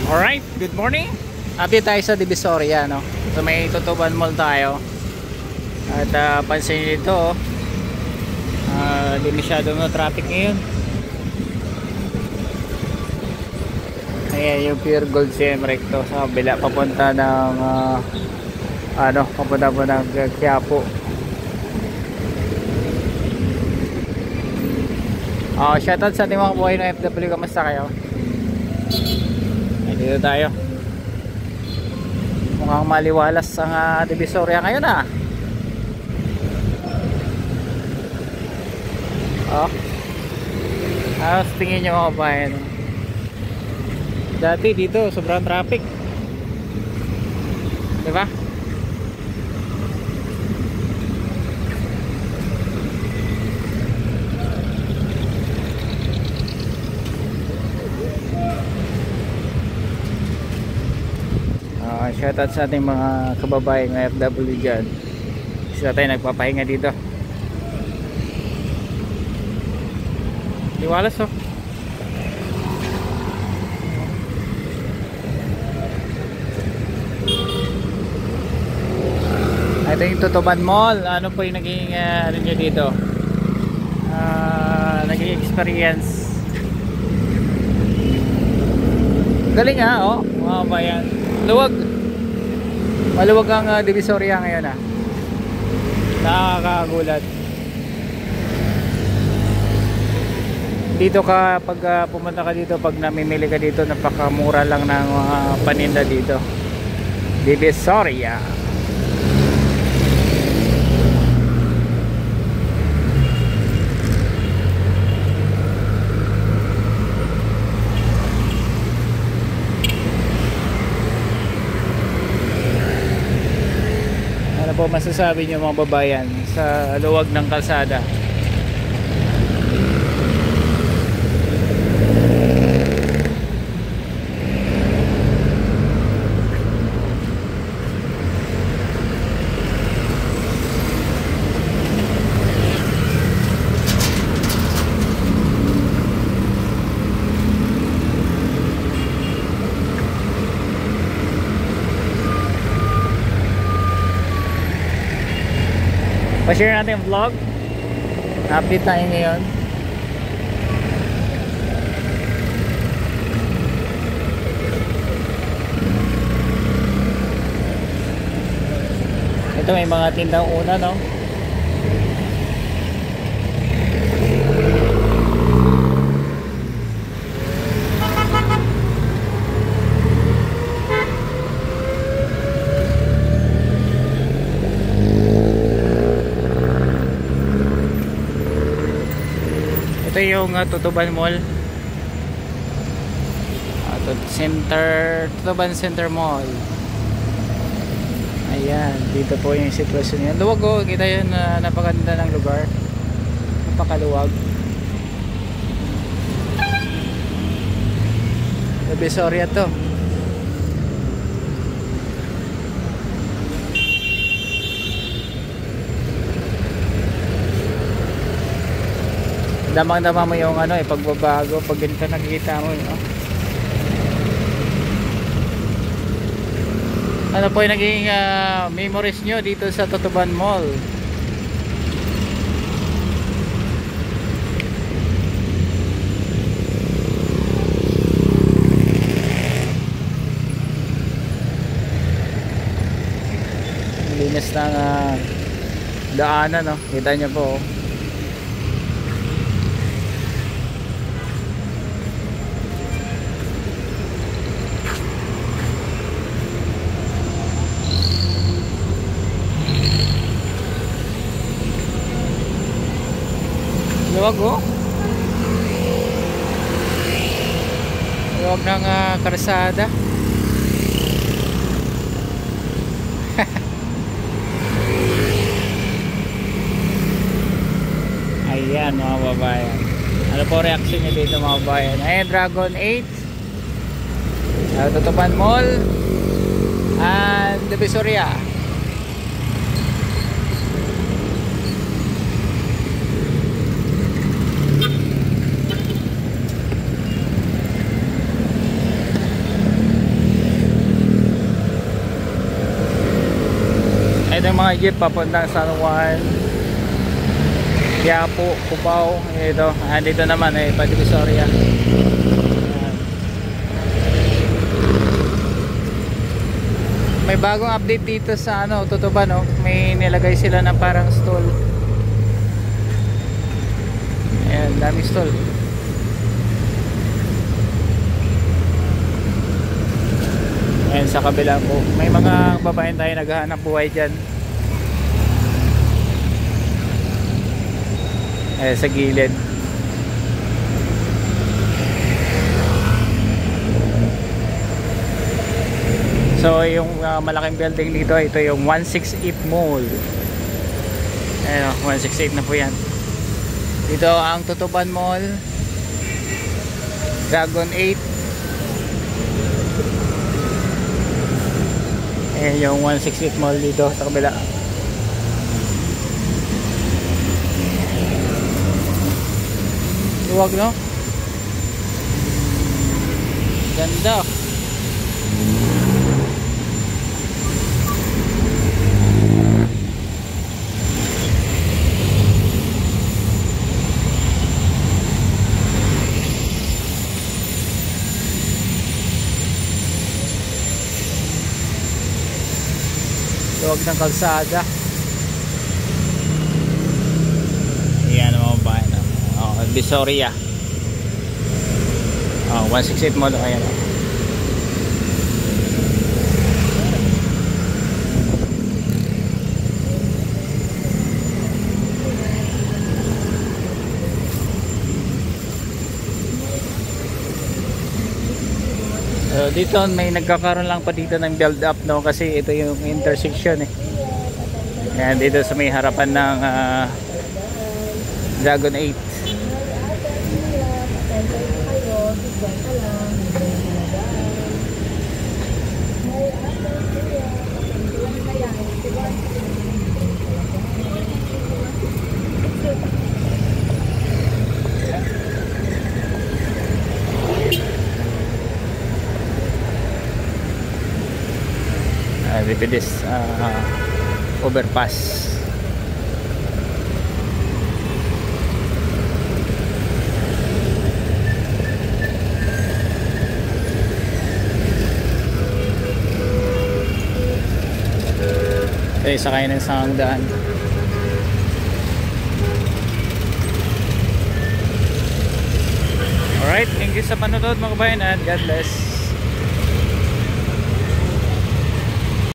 Alright, good morning. Update tayo sa Divisoria, no? So may Tutuban Mall tayo. At pansin nyo dito, di masyado na traffic ngayon. Ayan yung Pure Gold CM Recto sa kabila, papunta ng papunta po ng Quiapo. Shoutout sa ating mga buhay ng FW, kamusta kayo? Dito tayo. Mukhang maliwalas ang Divisoria ngayon tingin nyo mga bayan. Dati dito sobrang traffic, diba? Shoutout sa ating mga kababayan ng FW dyan. Sila tayo nagpapahinga dito. Liwalas Ito yung Tutuban Mall. Ano po yung naging ano nyo dito? Naging experience. Galing mga bayan. Luwag. Maluwag ang Divisoria ngayon Nakakagulat. Dito ka pag pumunta ka dito, pag namimili ka dito, napakamura lang ng mga paninda dito. Divisoria. Ano po masasabi niyo mga babayan sa luwag ng kalsada? Pa-share natin yung vlog. Update tayo ngayon. Ito may mga tindang una, no? Ito yung Tutuban Mall. Tutuban Center Mall. Ayan, dito po yung sitwasyon yan. Luwag kita yun, napakaganda ng lugar. Napakaluwag. Divisoria to. Damang-dama mo yung pagbabago pag ganito nakikita mo Ano po yung naging memories nyo dito sa Tutuban Mall? Linis ng daanan, kita nyo po luwag luwag ng karsada. Ayan mga babayan, ano po reaction nyo dito mga babayan? Ayan, Dragon 8, Tutuban Mall and Divisoria. mga jeep papuntang San Juan, Quiapo, Cubao. Ito, dito naman Divisoria. May bagong update dito sa Tutuban, no? May nilagay sila ng parang stall. Ayan, daming stall. Ayan, sa kabila po may mga babaeng tayo naghahanap buhay dyan. Sa gilid. So yung malaking building dito, ito yung 168 Mall. Ayan, 168 na po yan. Dito ang Tutuban Mall, Dragon 8. Ayan yung 168 Mall dito sa kabila. Luwag, no? Ganda. Luwag ng kalsada. Yan ang mga bahay na Divisoria. 168 Mall. Ayan. Dito may nagkakaroon lang pa dito ng build up, no, kasi ito yung intersection Ayan, dito sa may harapan ng Dragon 8. Lipides overpass. Sakay ng sangdaan. Alright, thank you sa panonood mga kabayan, and God bless.